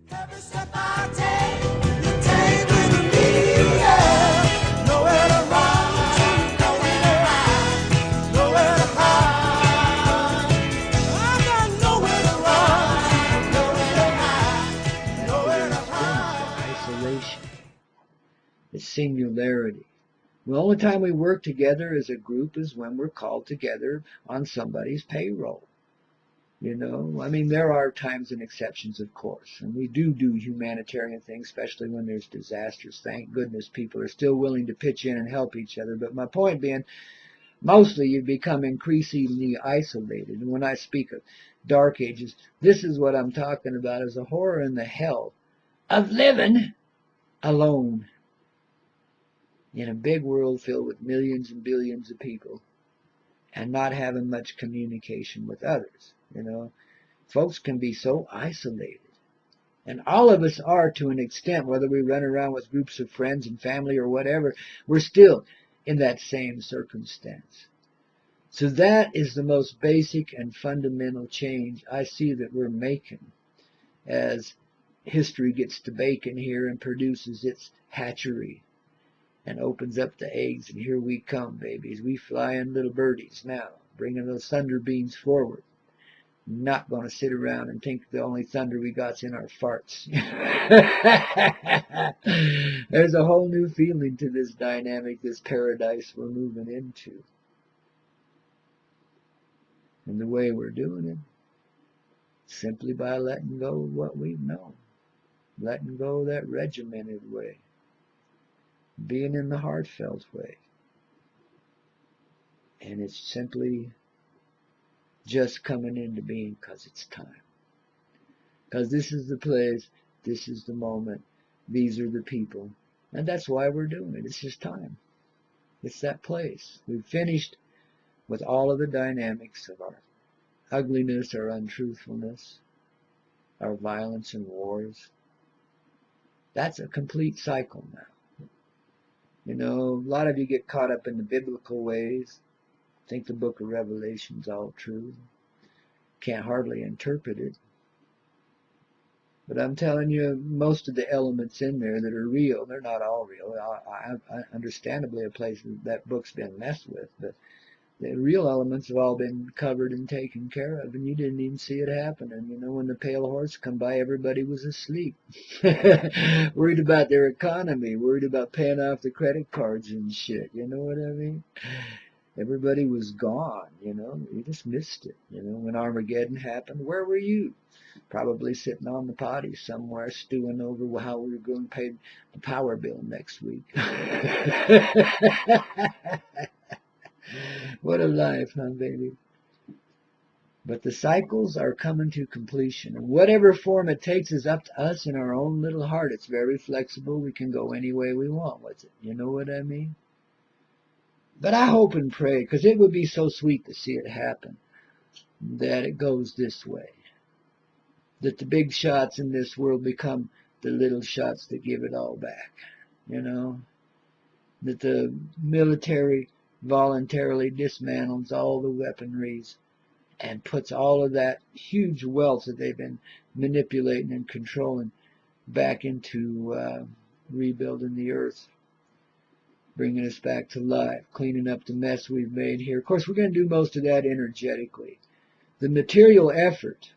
Every step I take, you take with me, yeah. Nowhere to run, nowhere to hide, nowhere to hide. I got nowhere to run, nowhere to hide, nowhere to hide. Isolation, the singularity. The only time we work together as a group is when we're called together on somebody's payroll. You know, I mean, there are times and exceptions, of course, and we do humanitarian things, especially when there's disasters. Thank goodness people are still willing to pitch in and help each other. But my point being, mostly you become increasingly isolated. And when I speak of dark ages, this is what I'm talking about, is the horror and the hell of living alone in a big world filled with millions and billions of people and not having much communication with others. You know, folks can be so isolated. And all of us are, to an extent, whether we run around with groups of friends and family or whatever, we're still in that same circumstance. So that is the most basic and fundamental change I see that we're making as history gets to bacon here and produces its hatchery and opens up the eggs, and here we come, babies. We flying little birdies now, bringing those thunder beams forward. Not going to sit around and think the only thunder we got's in our farts. There's a whole new feeling to this dynamic, this paradise we're moving into. And the way we're doing it, simply by letting go of what we've known. Letting go of that regimented way. Being in the heartfelt way. And it's simply just coming into being because it's time. Because this is the place, this is the moment, these are the people. And that's why we're doing it. It's just time. It's that place. We've finished with all of the dynamics of our ugliness, our untruthfulness, our violence and wars. That's a complete cycle now. You know, a lot of you get caught up in the biblical ways, think the book of Revelation's all true, can't hardly interpret it. But I'm telling you, most of the elements in there that are real, they're not all real. I understandably, a place that book's been messed with, but the real elements have all been covered and taken care of, and you didn't even see it happening. You know, when the pale horse come by, everybody was asleep. Worried about their economy, worried about paying off the credit cards and shit. You know what I mean? Everybody was gone, you know. You just missed it. You know, when Armageddon happened, where were you? Probably sitting on the potty somewhere, stewing over how we were going to pay the power bill next week. What a life, huh, baby? But the cycles are coming to completion. And whatever form it takes is up to us in our own little heart. It's very flexible. We can go any way we want with it. You know what I mean? But I hope and pray, because it would be so sweet to see it happen, that it goes this way. That the big shots in this world become the little shots that give it all back. You know? That the military voluntarily dismantles all the weaponries and puts all of that huge wealth that they've been manipulating and controlling back into rebuilding the earth, bringing us back to life, cleaning up the mess we've made here. Of course, we're going to do most of that energetically. The material effort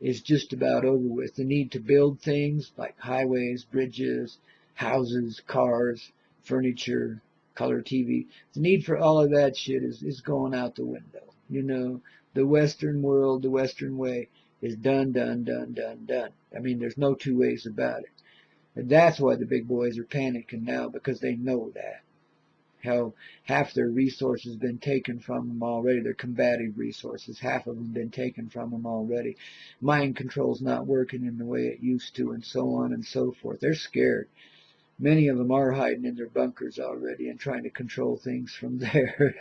is just about over with. The need to build things like highways, bridges, houses, cars, furniture, color TV, the need for all of that shit is going out the window. You know, the Western world, the Western way is done. I mean, there's no two ways about it. And that's why the big boys are panicking now, because they know that. Hell, half their resources been taken from them already. Their combative resources, half of them been taken from them already. Mind control's not working in the way it used to, and so on and so forth. They're scared. Many of them are hiding in their bunkers already and trying to control things from there.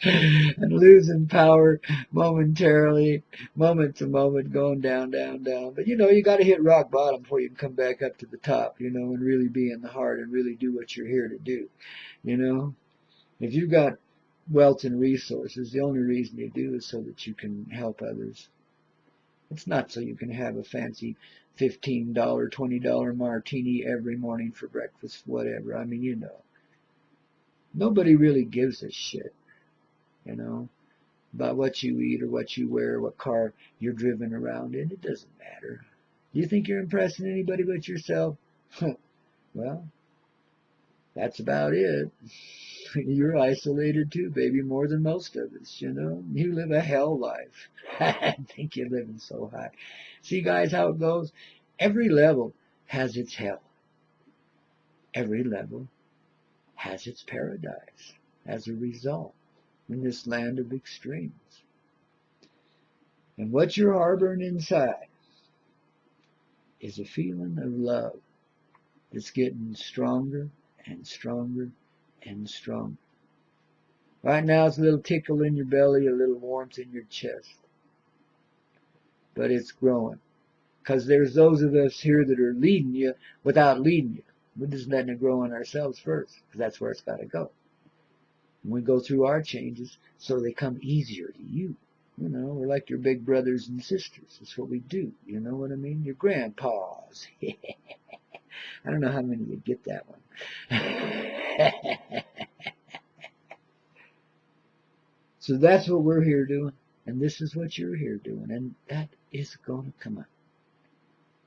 And losing power momentarily, moment to moment, going down. But you know, you got to hit rock bottom before you can come back up to the top, you know, and really be in the heart and really do what you're here to do. You know, if you've got wealth and resources, the only reason you do is so that you can help others. It's not so you can have a fancy $15, $20 martini every morning for breakfast, whatever. I mean, nobody really gives a shit, you know, about what you eat or what you wear, what car you're driven around in. It doesn't matter. You think you're impressing anybody but yourself? Well, that's about it. You're isolated too, baby, more than most of us, You live a hell life. I think you're living so high. See, guys, how it goes? Every level has its hell. Every level has its paradise as a result in this land of extremes. And what you're harboring inside is a feeling of love that's getting stronger and stronger and stronger. Right now it's a little tickle in your belly, a little warmth in your chest. But it's growing. Because there's those of us here that are leading you without leading you. We're just letting it grow on ourselves first, because that's where it's got to go. And we go through our changes so they come easier to you. We're like your big brothers and sisters. That's what we do. You know what I mean? Your grandpas. I don't know how many of you get that one. So that's what we're here doing. And this is what you're here doing. And that is going to come up.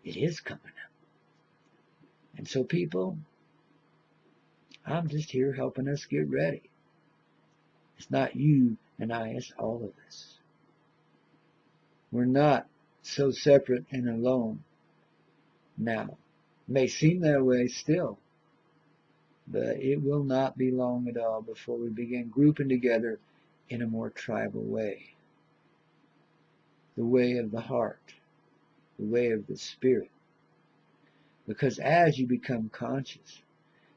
It is coming up. And so, people, I'm just here helping us get ready. It's not you and I, it's all of us. We're not so separate and alone now. It may seem that way still, but it will not be long at all before we begin grouping together in a more tribal way. The way of the heart, the way of the spirit. Because as you become conscious,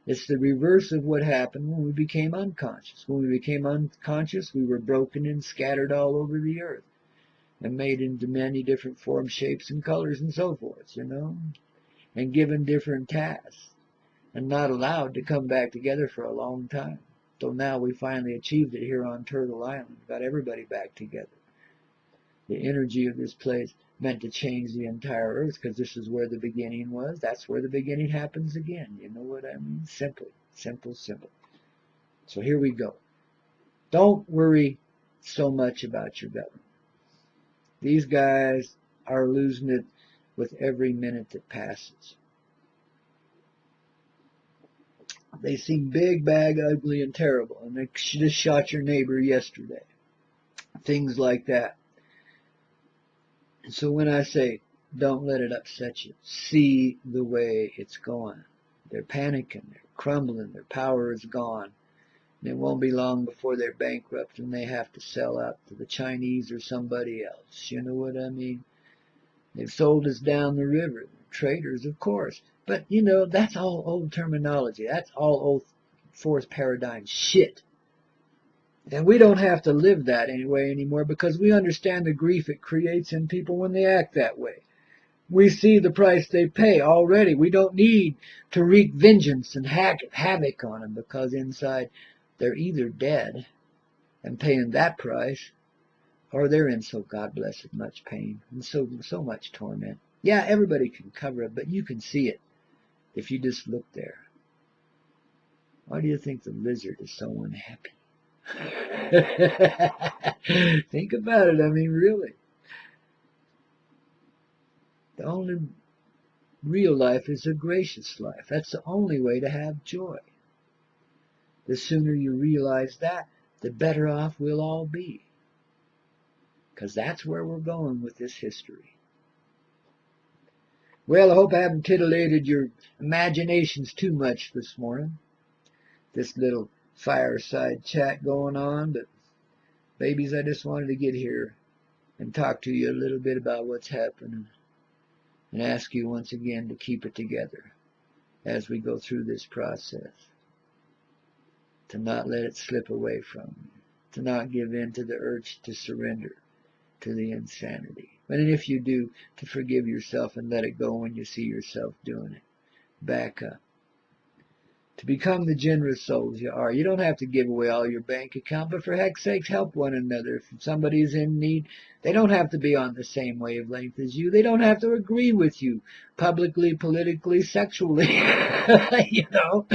it's the reverse of what happened when we became unconscious. When we became unconscious, we were broken and scattered all over the earth and made into many different forms, shapes, and colors and so forth, and given different tasks and not allowed to come back together for a long time. So now we finally achieved it here on Turtle Island, got everybody back together. The energy of this place meant to change the entire earth because this is where the beginning was. That's where the beginning happens again. You know what I mean? Simple, simple, simple. So here we go. Don't worry so much about your government. These guys are losing it with every minute that passes. They seem big, bad, ugly, and terrible. And they just shot your neighbor yesterday. Things like that. And so when I say, don't let it upset you, see the way it's going. They're panicking, they're crumbling, their power is gone. And it won't be long before they're bankrupt and they have to sell out to the Chinese or somebody else. You know what I mean? They've sold us down the river. Traders, of course. But, that's all old terminology. That's all old fourth paradigm shit. And we don't have to live that anyway anymore because we understand the grief it creates in people when they act that way. We see the price they pay already. We don't need to wreak vengeance and havoc on them because inside they're either dead and paying that price or they're in so God blessed much pain and so much torment. Yeah, everybody can cover it, but you can see it if you just look there. Why do you think the lizard is so unhappy? Think about it. I mean, really. The only real life is a gracious life. That's the only way to have joy. The sooner you realize that, the better off we'll all be. Because that's where we're going with this history. Well, I hope I haven't titillated your imaginations too much this morning. This little fireside chat going on, but babies, I just wanted to get here and talk to you a little bit about what's happening and ask you once again to keep it together as we go through this process, to not let it slip away from you, to not give in to the urge to surrender to the insanity. And if you do, to forgive yourself and let it go when you see yourself doing it. Back up. to become the generous souls you are. You don't have to give away all your bank account, but for heck's sakes, help one another. If somebody's in need, they don't have to be on the same wavelength as you. They don't have to agree with you publicly, politically, sexually. You know,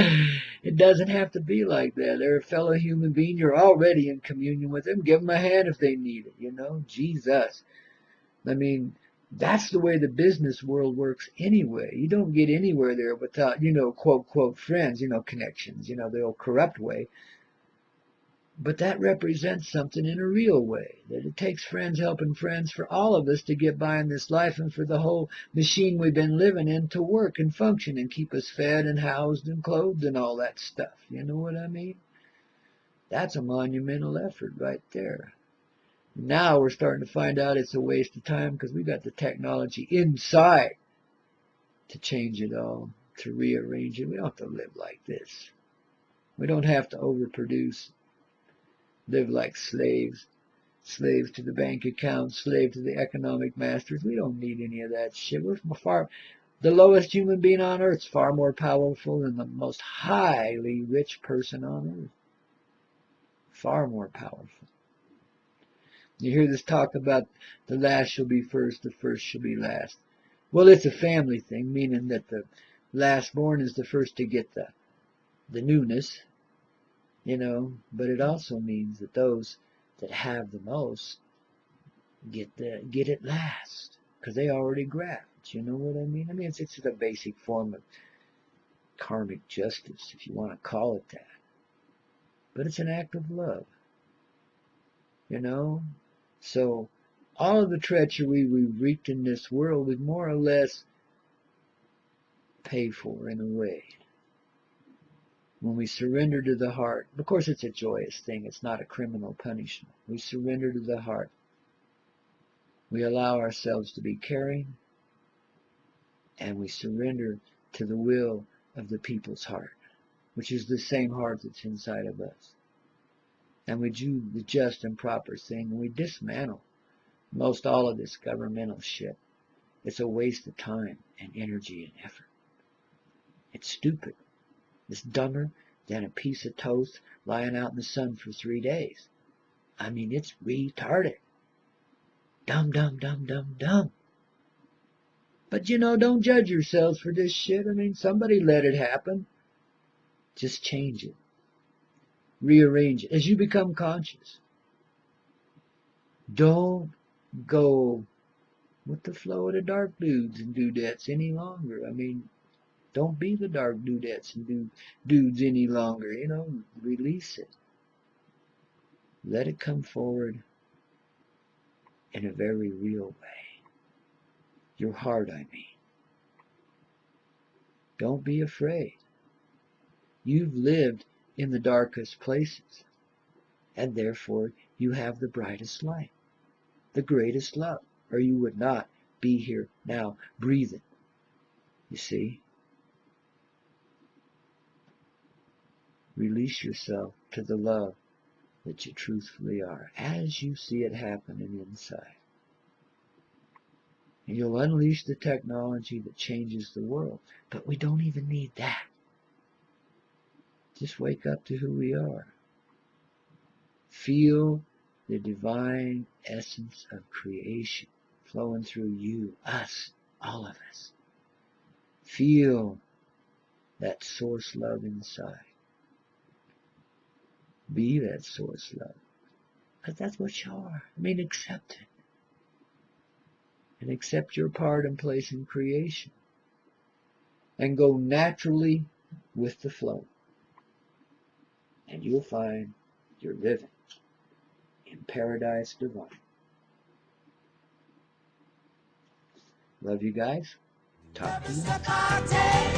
it doesn't have to be like that. They're a fellow human being. You're already in communion with them. Give them a hand if they need it. You know, Jesus. I mean, that's the way the business world works anyway. You don't get anywhere there without, quote, quote, friends, connections, the old corrupt way. But that represents something in a real way, that it takes friends helping friends for all of us to get by in this life and for the whole machine we've been living in to work and function and keep us fed and housed and clothed and all that stuff. You know what I mean? That's a monumental effort right there. Now we're starting to find out it's a waste of time because we got the technology inside to change it all, to rearrange it. We don't have to live like this. We don't have to overproduce, live like slaves, slaves to the bank account, slave to the economic masters. We don't need any of that shit. The lowest human being on earth is far more powerful than the most highly rich person on earth. Far more powerful. You hear this talk about the last shall be first, the first shall be last. Well, it's a family thing, meaning that the last born is the first to get the newness, but it also means that those that have the most get it last because they already grabbed. You know what I mean? I mean, it's a basic form of karmic justice, if you want to call it that. But it's an act of love, So all of the treachery we've wreaked in this world is more or less paid for in a way. When we surrender to the heart, of course it's a joyous thing, it's not a criminal punishment. We surrender to the heart. We allow ourselves to be caring, and we surrender to the will of the people's heart, which is the same heart that's inside of us. And we do the just and proper thing, and we dismantle most all of this governmental shit. It's a waste of time and energy and effort. It's stupid. It's dumber than a piece of toast lying out in the sun for 3 days. I mean, it's retarded. Dumb, dumb, dumb, dumb, dumb. But don't judge yourselves for this shit. I mean, somebody let it happen. Just change it. Rearrange it as you become conscious. Don't go with the flow of the dark dudes and dudettes any longer. I mean, don't be the dark dudettes and dudes any longer. Release it. Let it come forward in a very real way. Your heart, I mean. Don't be afraid. You've lived in the darkest places, and therefore you have the brightest light, the greatest love, or you would not be here now breathing. You see? Release yourself to the love that you truthfully are as you see it happening inside. And you'll unleash the technology that changes the world. But we don't even need that. Just wake up to who we are. Feel the divine essence of creation flowing through you, us, all of us. Feel that source love inside. Be that source love. Because that's what you are. I mean, accept it. And accept your part and place in creation. And go naturally with the flow. And you'll find you're living in paradise divine. Love you guys. Talk to you.